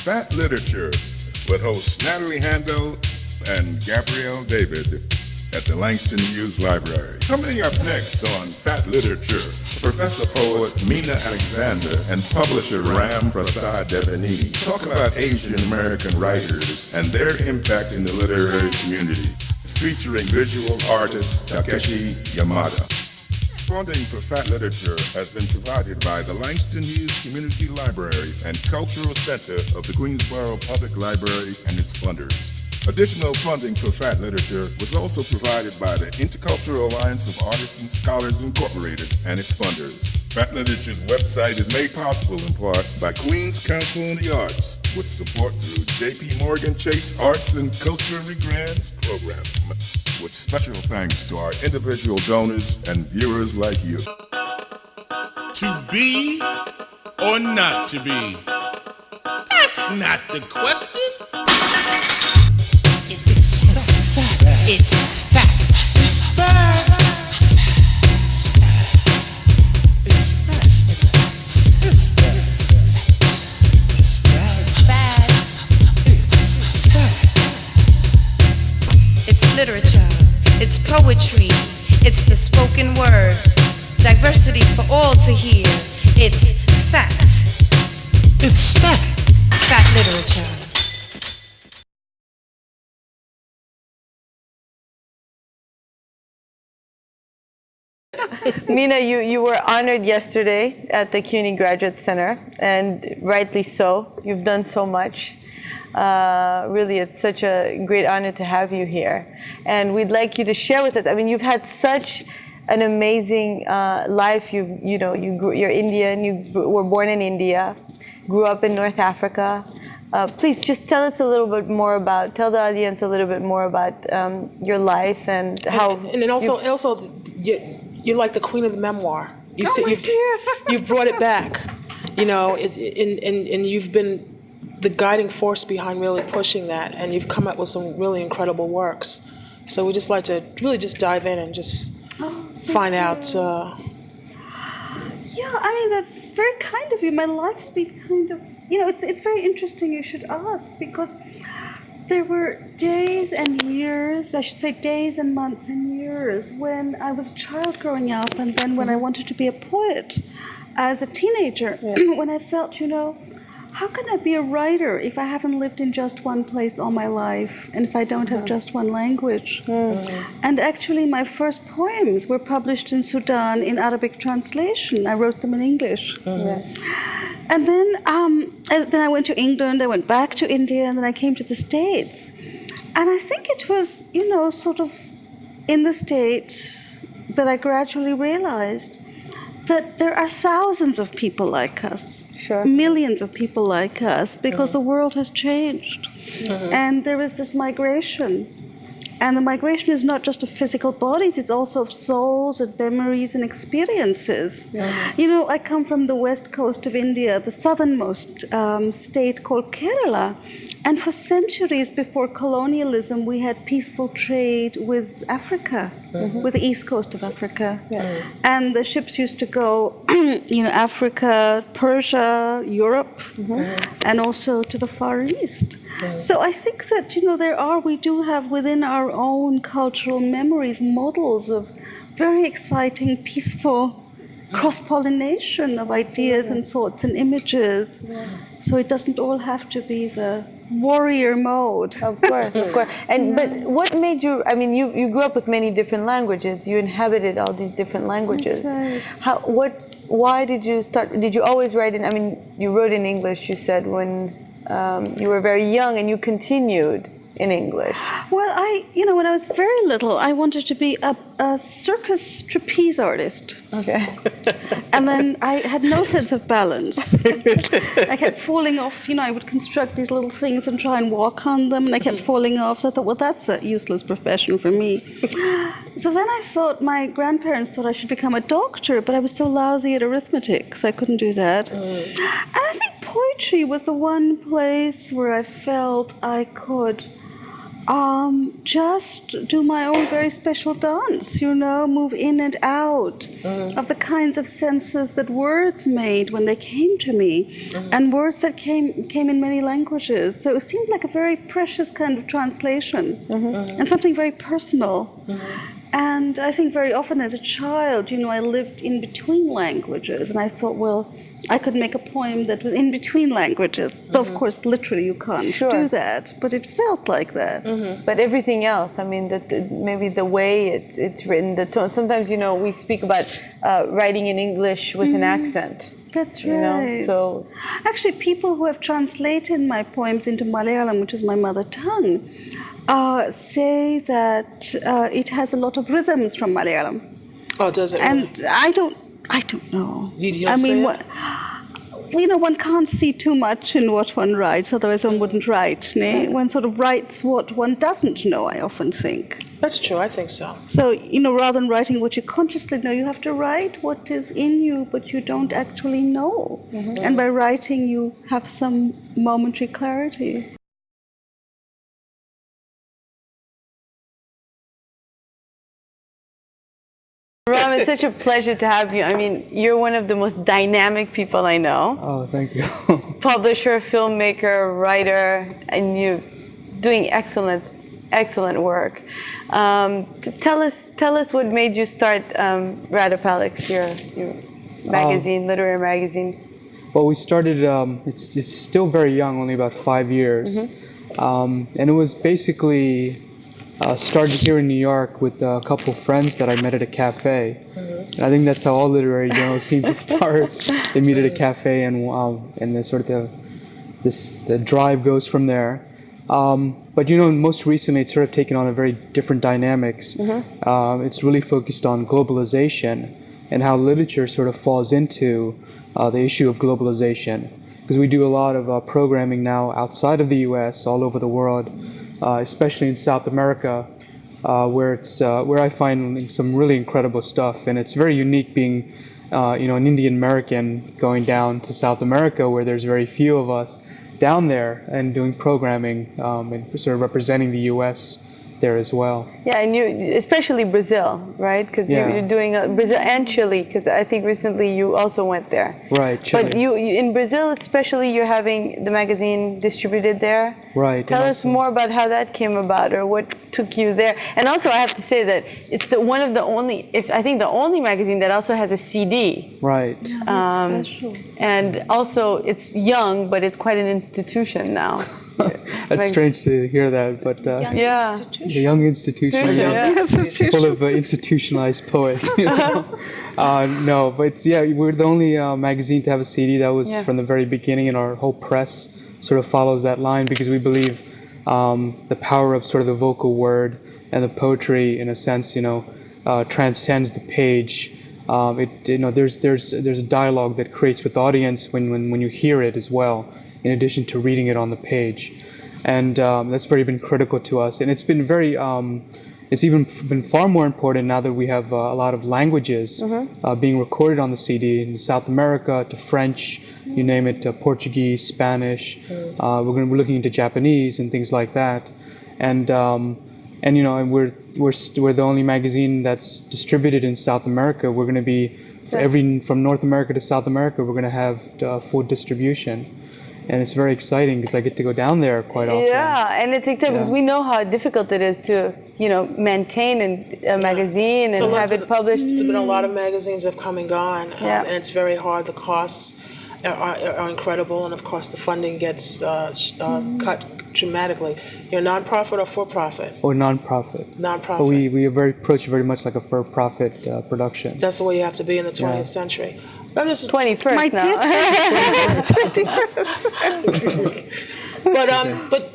Fat Literature with hosts Natalie Handel and Gabrielle David at the Langston Hughes Library. Coming up next on Fat Literature, Professor Poet Meena Alexander and publisher Ram Prasad Devineni talk about Asian American writers and their impact in the literary community, featuring visual artist Takeshi Yamada. Funding for Fat Literature has been provided by the Langston Hughes Community Library and Cultural Center of the Queensborough Public Library and its funders. Additional funding for Fat Literature was also provided by the Intercultural Alliance of Artists and Scholars Incorporated and its funders. Fat Literature's website is made possible in part by Queens Council on the Arts, with support through J.P. Morgan Chase Arts and Culturally Grants Program, with special thanks to our individual donors and viewers like you. To be or not to be? That's not the question. It's fact. It's fact. It's literature, it's poetry, it's the spoken word, diversity for all to hear. It's fact. It's fact. Fact literature. Meena, you were honored yesterday at the CUNY Graduate Center, and rightly so. You've done so much. Really, it's such a great honor to have you here. And we'd like you to share with us. I mean, you've had such an amazing life. You're Indian. You were born in India, grew up in North Africa. Please just tell us a little bit more about, tell the audience a little bit more about your life and how. And also, you're like the queen of the memoir. You've brought it back, and you've been the guiding force behind really pushing that, and you've come up with some really incredible works. So we just like to really just dive in and just find out. Yeah, I mean, that's very kind of you. My life's been kind of, it's very interesting you should ask, because there were days and years, I should say days and months and years, when I was a child growing up, and then when I wanted to be a poet as a teenager, when I felt, how can I be a writer if I haven't lived in just one place all my life, and if I don't have just one language? And actually, my first poems were published in Sudan in Arabic translation. I wrote them in English. And then I went to England, I went back to India, and then I came to the States. And I think it was, sort of in the States that I gradually realized that there are thousands of people like us. Sure. Millions of people like us, because the world has changed. And there is this migration. And the migration is not just of physical bodies, it's also of souls and memories and experiences. I come from the west coast of India, the southernmost state called Kerala. And for centuries before colonialism, we had peaceful trade with Africa, with the east coast of Africa. And the ships used to go, Africa, Persia, Europe, and also to the Far East. So I think that, we do have within our own cultural memories models of very exciting, peaceful cross-pollination of ideas and thoughts and images. So it doesn't all have to be the warrior mode. Of course. But what made you, you grew up with many different languages. You inhabited all these different languages. That's right. Why did you start, did you always write in, you wrote in English, you said, when you were very young, and you continued in English. Well, when I was very little, I wanted to be a circus trapeze artist. Okay. And then I had no sense of balance. I kept falling off. I would construct these little things and try and walk on them, and I kept falling off. So I thought, well, that's a useless profession for me. So then I thought, my grandparents thought I should become a doctor, but I was so lousy at arithmetic, so I couldn't do that. And I think poetry was the one place where I felt I could Just do my own very special dance, move in and out of the kinds of senses that words made when they came to me, and words that came in many languages. So it seemed like a very precious kind of translation, and something very personal. And I think very often as a child, I lived in between languages, and I thought, well, I could make a poem that was in between languages. Though, of course, literally you can't do that, but it felt like that. But everything else, I mean, maybe the way it's written, the tone. Sometimes, we speak about writing in English with an accent. That's right. So actually, people who have translated my poems into Malayalam, which is my mother tongue, say that it has a lot of rhythms from Malayalam. Oh, does it? And I don't know. You don't say it? One can't see too much in what one writes, otherwise one wouldn't write. One sort of writes what one doesn't know, I often think. That's true, I think so. So, rather than writing what you consciously know, you have to write what is in you, but you don't actually know. And by writing, you have some momentary clarity. Ram, it's such a pleasure to have you. I mean, you're one of the most dynamic people I know. Oh, thank you. Publisher, filmmaker, writer, and you're doing excellent work. Tell us what made you start RATTAPALLAX, your magazine, literary magazine. Well, we started, it's still very young, only about 5 years. And it was basically started here in New York with a couple of friends that I met at a cafe. And I think that's how all literary journals seem to start. They meet at a cafe, and then sort of the drive goes from there. But most recently it's sort of taken on a very different dynamics. It's really focused on globalization and how literature sort of falls into the issue of globalization. Because we do a lot of programming now outside of the US, all over the world, especially in South America, where I find some really incredible stuff. And it's very unique being an Indian American going down to South America, where there's very few of us down there, and doing programming and sort of representing the U.S. there as well. Yeah, and you, especially Brazil, right? Because you're doing Brazil and Chile, because I think recently you also went there. Right, Chile. But you in Brazil especially, you're having the magazine distributed there. Right. Tell us more about how that came about, or what took you there. And also, I have to say that it's one of the only, I think the only magazine that also has a CD. Right. Yeah, that's special. And also, it's young, but it's quite an institution now. That's strange to hear that, but yeah, the young institution, full of institutionalized poets. No, but we're the only magazine to have a CD. That was from the very beginning, and our whole press sort of follows that line, because we believe the power of sort of the vocal word and the poetry, in a sense, transcends the page. There's a dialogue that creates with the audience when you hear it as well, in addition to reading it on the page. And that's been critical to us. And it's been it's even been far more important now that we have a lot of languages being recorded on the CD, in South America, to French, you name it, to Portuguese, Spanish. We're looking into Japanese and things like that. And we're the only magazine that's distributed in South America. We're going to be, from North America to South America, we're going to have full distribution. And it's very exciting because I get to go down there quite often. Yeah, and it's exciting because we know how difficult it is to, maintain a magazine and have it published. There's been a lot of magazines that have come and gone, and it's very hard. The costs are incredible, and of course the funding gets cut dramatically. You're non-profit or for-profit? Or non-profit. Non-profit. But we approach it very much like a for-profit production. That's the way you have to be in the 20th century. I'm just 21st My now.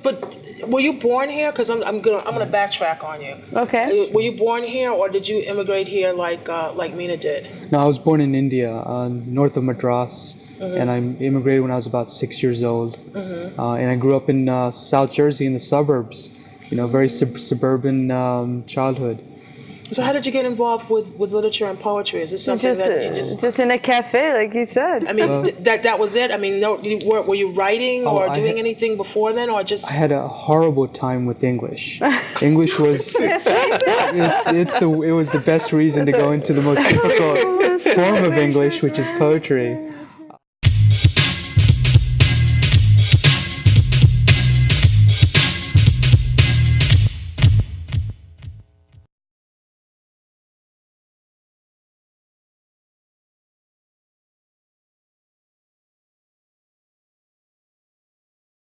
But were you born here? Because I'm gonna backtrack on you. Okay. Were you born here, or did you immigrate here like Meena did? No, I was born in India, north of Madras, and I immigrated when I was about 6 years old. And I grew up in South Jersey in the suburbs. Very suburban childhood. So how did you get involved with literature and poetry? Is this something that you just in a cafe, like you said? I mean, that was it. I mean, no, were you writing or doing anything before then, or just? I had a horrible time with English. English was it was the best reason to go into the most difficult form of English, which is poetry.